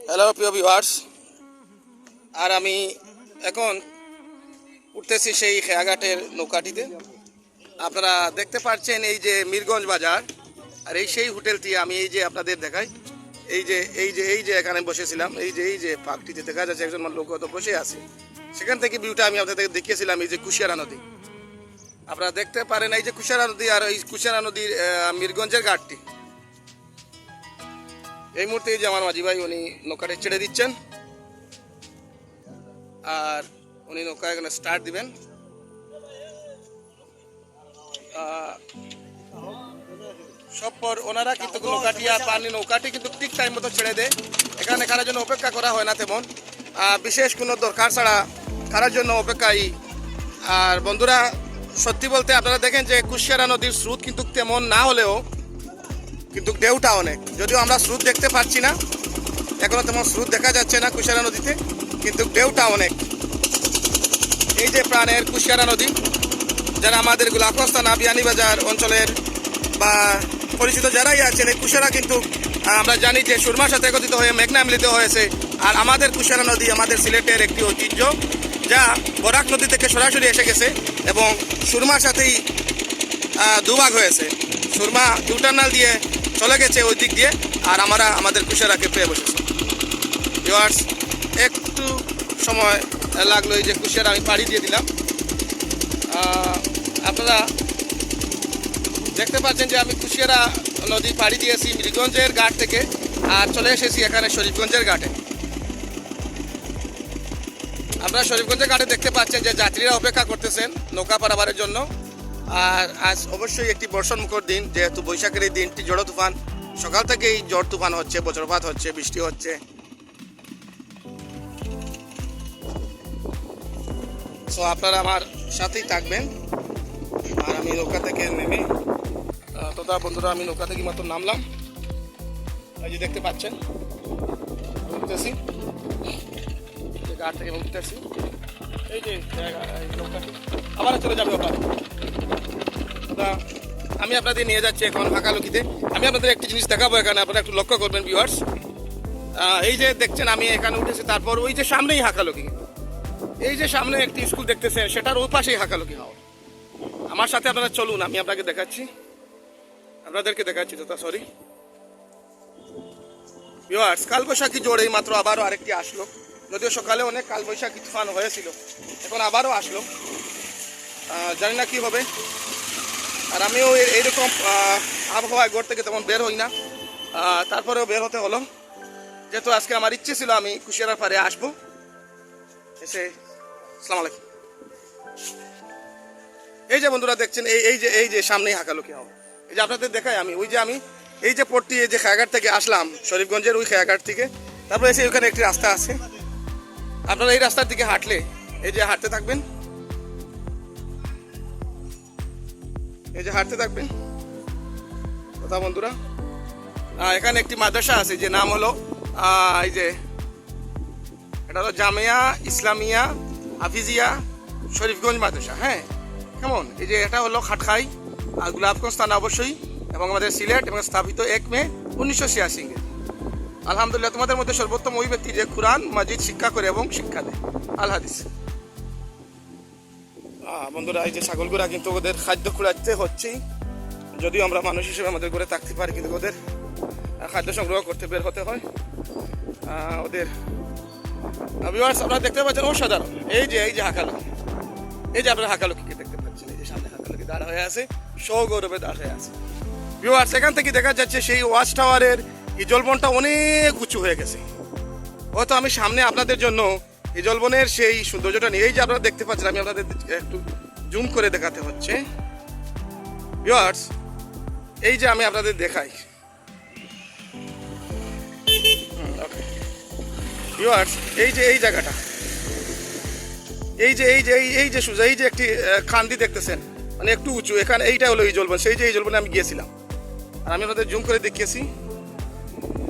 Hello প্রিয় viewers, আর আমি এখন উঠতেছি সেই খেয়াঘাটের নৌকাটিতে। আপনারা দেখতে পাচ্ছেন এই যে মিরগঞ্জ বাজার, আর এই সেই হোটেলটি আমি এই যে আপনাদের দেখাই। এই যে এখানে বসেছিলাম, এই যে পার্কটিতে দেখা যাচ্ছে একজন লোক তো বসে আছে। সেখান থেকে ভিউটা আমি আপনাদের দেখিয়েছিলাম, এই যে কুশিয়ারা নদী আপনারা দেখতে পারেন, এই যে কুশিয়ারা নদী, আর এই কুশিয়ারা নদীর মিরগঞ্জের ঘাটটি। এই মুহূর্তে এই যে আমার মাঝি ভাই উনি নৌকাটা ছেড়ে দিচ্ছেন, আর উনি নৌকা এখানে স্টার্ট দিবেন। সব পর ওনারা কিন্তু নৌকাটি আর পানি নৌকাটি কিন্তু ঠিক টাইম মতো ছেড়ে দেয়। এখানে কারার জন্য অপেক্ষা করা হয় না তেমন, বিশেষ কোনো দরকার ছাড়া কারার জন্য অপেক্ষাই। আর বন্ধুরা, সত্যি বলতে আপনারা দেখেন যে কুশিয়ারা নদীর স্রোত কিন্তু তেমন না হলেও কিন্তু ঢেউটা অনেক। যদিও আমরা স্রোত দেখতে পাচ্ছি না, এখনো তেমন স্রোত দেখা যাচ্ছে না কুশিয়ারা নদীতে, কিন্তু ঢেউটা অনেক। এই যে প্রাণের কুশিয়ারা নদী, যারা আমাদের গুলাকস্তানা বিয়ানীবাজার অঞ্চলের বা পরিচিত যারাই আছেন, এই কুশিয়ারা কিন্তু আমরা জানি যে সুরমার সাথে একত্রিত হয়ে মেঘনা মিলিত হয়েছে। আর আমাদের কুশিয়ারা নদী আমাদের সিলেটের একটি ঐতিহ্য, যা বরাক নদী থেকে সরাসরি এসে গেছে এবং সুরমার সাথেই দুভাগ হয়েছে। সুরমা ইউটার্নাল দিয়ে চলে গেছে ওই দিক দিয়ে, আর আমরা আমাদের কুশিয়ারাকে পেয়ে বসেছি। ভিউয়ার্স, একটু সময় লাগলো, এই যে কুশিয়ারা আমি পাড়ি দিয়ে দিলাম। আপনারা দেখতে পাচ্ছেন যে আমি কুশিয়ারা নদী পাড়ি দিয়েছি মিরগঞ্জের ঘাট থেকে, আর চলে এসেছি এখানে শরীফগঞ্জের ঘাটে। আপনারা শরীফগঞ্জের ঘাটে দেখতে পাচ্ছেন যে যাত্রীরা অপেক্ষা করতেছেন নৌকা পারাবারের জন্য। আর আজ অবশ্যই একটি বর্ষণমুখর দিন, যেহেতু বৈশাখের এই দিনটি ঝড়ো তুফান, সকাল থেকেই ঝড় তুফান হচ্ছে, বজ্রপাত হচ্ছে, বৃষ্টি হচ্ছে। সো আপনারা আমার সাথেই থাকবেন। আর আমি নৌকা থেকে নেমে তথা বন্ধুরা, আমি নৌকা থেকে মাত্র নামলাম, এই যে দেখতে পাচ্ছেন উঠতেছি, ঘাট থেকে উঠতেছি। এই যে নৌকাটি আবার চলে যাবে ওপারে। আমি আপনাদের নিয়ে যাচ্ছি এখন হাকালুকিতে। আমি আপনাদের একটি জিনিস দেখাবো, এখানে আপনারা একটু লক্ষ্য করবেন ভিউয়ার্স। এই যে দেখছেন আমি এখানে উঠেছি, তারপর ওই যে সামনেই হাকালুকি, এই যে সামনে একটি স্কুল দেখতেছেন, সেটার ওই পাশেই হাকালুকি হাওর। আমার সাথে আপনারা চলুন, আমি আপনাদেরকে দেখাচ্ছি তো সরি ভিউয়ার্স। কালবৈশাখী ঝড় এই মাত্র আবারও আরেকটি আসলো, যদিও সকালে অনেক কালবৈশাখী তুফান হয়েছিল, এখন আবারও আসলো, জানি না কি হবে। আর আমিও এইরকম আবহাওয়ায় ঘর থেকে তেমন বের হই না, তারপরেও বের হতে হলো, যেহেতু আজকে আমার ইচ্ছে ছিল আমি কুশিয়ারার পাড়ে আসবো। এসে আসসালামু আলাইকুম। এই যে বন্ধুরা দেখছেন, এই যে সামনেই হাকালুকি হাওর। এই যে আপনাদের দেখাই আমি, আমি এই যে পট্টি, এই যে খেয়াঘাট থেকে আসলাম শরীফগঞ্জের ওই খেয়াঘাট থেকে, তারপরে এসে ওখানে একটি রাস্তা আছে। আপনারা এই রাস্তার দিকে হাঁটলে, এই যে হাঁটতে থাকবেন, এই যে হাঁটতে থাকবেন কথা বন্ধুরা। এখানে একটি মাদ্রাসা আছে, যে নাম হলো এই যে এটা হলো জামিয়া ইসলামিয়া হাফিজিয়া শরীফগঞ্জ মাদ্রাসা। হ্যাঁ, কেমন? এই যে এটা হলো খাটখাই আর গুলাবগঞ্জ থানা অবশ্যই, এবং আমাদের সিলেট, এবং স্থাপিত 1 মে 1986। আলহামদুলিল্লাহ, তোমাদের মধ্যে সর্বোত্তম ওই ব্যক্তি যে কুরআন মাজিদ শিক্ষা করে এবং শিক্ষা দেয়। আল হাদিস। বন্ধুরা, এই যে ছাগলগুলা কিন্তু ওদের খাদ্য খুঁড়াতে হচ্ছেই, যদিও আমরা মানুষ হিসেবে আমাদের ঘরে থাকতে পারি, কিন্তু ওদের খাদ্য সংগ্রহ করতে বের হতে হয় ওদের। ভিউয়ার্স, আপনারা দেখতে পাচ্ছেন অসাধারণ এই যে হাকালুকি, এই যে আপনারা হাকালুকিকে দেখতে পাচ্ছেন, এই যে সামনে হাকালুকি দাঁড় হয়ে আছে, সগৌরবে দাঁড় হয়ে আছে। ভিউয়ার্স, এখান থেকে দেখা যাচ্ছে সেই ওয়াচ টাওয়ারের এই জলবনটা অনেক উঁচু হয়ে গেছে। হয়তো আমি সামনে আপনাদের জন্য এই জলবনের সেই সৌন্দর্যটা নিয়ে, এই যে আপনারা দেখতে পাচ্ছেন, আমি আপনাদের একটু জুম করে দেখাতে হচ্ছে ভিউয়ার্স। এই যে আমি আপনাদের দেখাই ভিউয়ার্স, এই জায়গাটা, এই যে সোজা, এই যে একটি খান্দি দেখতেছেন, মানে একটু উঁচু, এখানে এইটা হলো এই জলবন, সেই যে এই জলবনে আমি গিয়েছিলাম। আর আমি আপনাদের জুম করে দেখিয়েছি,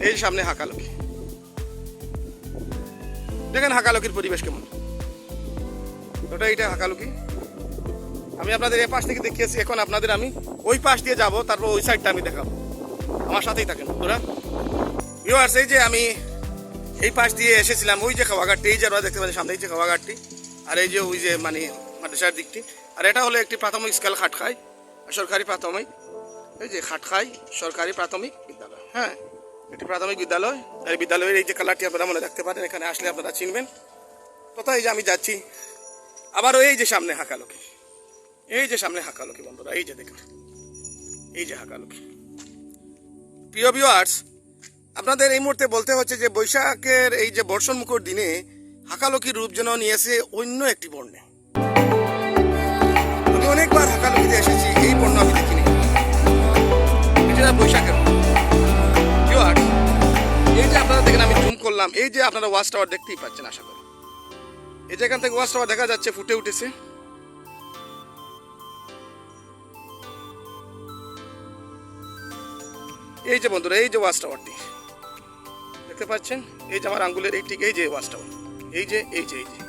এই সামনে হাকালুকি। দেখেন হাকালুকির পরিবেশ কেমন, ওটা এইটা হাকালুকি। আমি আপনাদের এই পাশ থেকে দেখিয়েছি, এখন আপনাদের আমি ওই পাশ দিয়ে যাব, তারপর ওই সাইডটা আমি দেখাবো। আমার সাথেই থাকেন বন্ধুরা। ভিউয়ার্স, এই যে আমি এই পাশ দিয়ে এসেছিলাম, ওই যে খাওয়াঘাটটি, এই যে আপনারা দেখতে পাচ্ছেন সামনে এই যে খাওয়াঘাটটি, আর এই যে ওই যে মানে মাদ্রাসার দিকটি। আর এটা হলো একটি প্রাথমিক স্কুল খাটখাই সরকারি প্রাথমিক, এই যে খাটখাই সরকারি প্রাথমিক বিদ্যালয়। হ্যাঁ, একটি প্রাথমিক বিদ্যালয়। এই বিদ্যালয়ের এই যে কালারটি আপনারা মনে রাখতে পারেন, এখানে আসলে আপনারা চিনবেন। তথা এই যে আমি যাচ্ছি আবারও এই যে সামনে হাকালুকি, এই যে সামনে হাকালুকি বন্ধুরা, এই যে দেখেন এই যে হাকালুকি। প্রিয় ভিউয়ার্স, আপনাদের এই মুহূর্তে বলতে হচ্ছে যে বৈশাখের এই যে বর্ষণ মুখর দিনে হাকালুকির রূপ যেন নিয়েছে অন্য একটি বর্ণে। আমি অনেকবার হাকালুকিতে এসেছি, এই বর্ণ আমি দেখিনি। এটা বৈশাখের ভিউয়ার্স, এই যে আপনারা দেখেন, আমি জুম করলাম, এই যে আপনারা ওয়াচ টাওয়ার দেখতেই পাচ্ছেন আশা করি। এই যে এখান থেকে ওয়াচ টাওয়ার দেখা যাচ্ছে, ফুটে উঠেছে। এই যে বন্ধুরা, এই যে ওয়াচ টাওয়ারটি দেখতে পাচ্ছেন, এই যে আমার আঙ্গুলের এই ঠিক এই যে ওয়াচ টাওয়ার, এই যে এই যে এই যে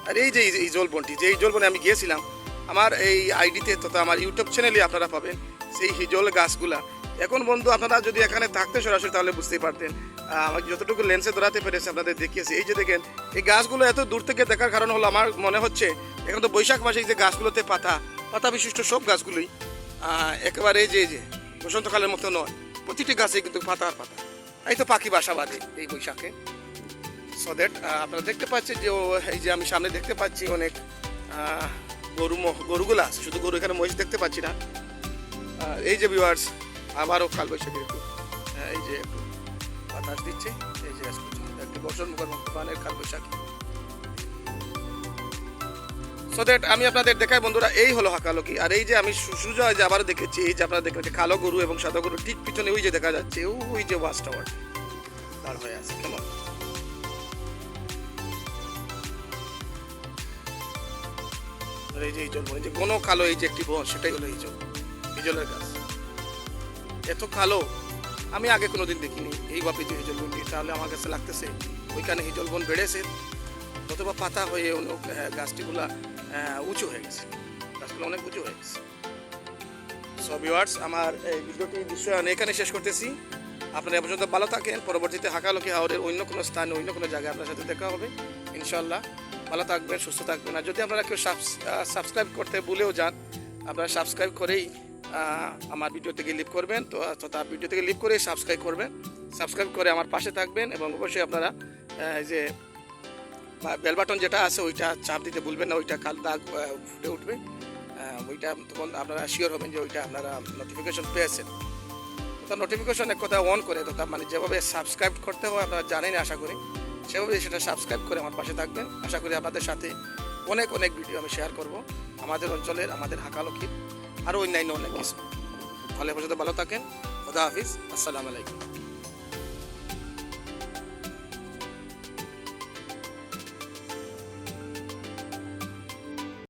আর এই যে এই জলবনটি, যে এই জলবনে আমি গিয়েছিলাম আমার এই আইডিতে তথা আমার ইউটিউব চ্যানেলে আপনারা পাবেন সেই হিজল গাছগুলা। এখন বন্ধু আপনারা যদি এখানে থাকতেন সরাসরি তাহলে বুঝতেই পারতেন। আমাকে যতটুকু লেন্সে ধরাতে পেরেছে আপনাদের দেখিয়েছি। এই যে দেখেন এই গাছগুলো এত দূর থেকে দেখার কারণ হলো আমার মনে হচ্ছে এখন তো বৈশাখ মাসে এই যে গাছগুলোতে পাতা বিশিষ্ট সব গাছগুলোই একেবারে এই যে বসন্তকালের মতো নয়, প্রতিটি গাছে কিন্তু পাতা আর পাতা। এই তো পাখি বাসা বাঁধে এই বৈশাখে। সো দ্যাট আপনারা দেখতে পাচ্ছেন যে এই যে আমি সামনে দেখতে পাচ্ছি অনেক গরুগুলো আছে, শুধু গরু, এখানে মহিষ দেখতে পাচ্ছি না। এই যে ভিউয়ার্স, আবারও কালবৈশাখী একটু এই যে একটু বাতাস দিচ্ছে, এই যে একটু বর্ষণ মুখর বানের কালবৈশাখী। সো দ্যাট আমি আপনাদের দেখাই বন্ধুরা, এই হলো হাকালুকি। আর এই যে আমি সুজয় যে আবারও দেখেছি, এই যে আপনারা দেখেন কালো গরু এবং সাদা গরু ঠিক পিছনে ওই যে দেখা যাচ্ছে, ওই যে ওয়াচ টাওয়ার দাঁড় হয়ে আছে কেমন। এই যে এই জল, এই যে ঘন কালো এই যে একটি বন, সেটাই হলো এই জলের গাছ। এত কালো আমি আগে কোনোদিন দেখিনি এইভাবে যে হিজল বনটি। তাহলে আমার কাছে লাগতেছে ওইখানে হিজল বন বেড়েছে, অথবা পাতা হয়ে গাছটিগুলা উঁচু হয়ে গেছে, গাছগুলো অনেক উঁচু হয়ে গেছে। সো ভিউয়ার্স, আমার এই ভিডিওটি দৃশ্যায়ন এখানে শেষ করতেছি। আপনারা এ পর্যন্ত ভালো থাকেন। পরবর্তীতে হাকালুকি হাওরের অন্য কোনো স্থানে অন্য কোনো জায়গায় আপনার সাথে দেখা হবে ইনশাল্লাহ। ভালো থাকবেন, সুস্থ থাকবেন। আর যদি আপনারা কেউ সাবস্ক্রাইব করতে ভুলেও যান, আপনারা সাবস্ক্রাইব করেই আমার ভিডিও থেকে লিভ করবেন। তো তার ভিডিও থেকে লিভ করে সাবস্ক্রাইব করবেন, সাবস্ক্রাইব করে আমার পাশে থাকবেন। এবং অবশ্যই আপনারা এই যে বেল বাটন যেটা আছে ওইটা চাপ দিতে ভুলবেন না, ওইটা কাল দাগ ফুটে উঠবে, ওইটা তখন আপনারা শিওর হবেন যে ওইটা আপনারা নোটিফিকেশন পেয়েছেন। তো নোটিফিকেশন এক কথা অন করে, তো মানে যেভাবে সাবস্ক্রাইব করতে হয় আপনারা জানেন আশা করি, সেভাবে সেটা সাবস্ক্রাইব করে আমার পাশে থাকবেন। আশা করি আপনাদের সাথে অনেক ভিডিও আমি শেয়ার করব আমাদের অঞ্চলের, আমাদের হাকালুকির, আরও অন্যান্য অনেক কিছু। তাহলে পর্যন্ত ভালো থাকেন। খোদা হাফিজ, আসসালামু আলাইকুম।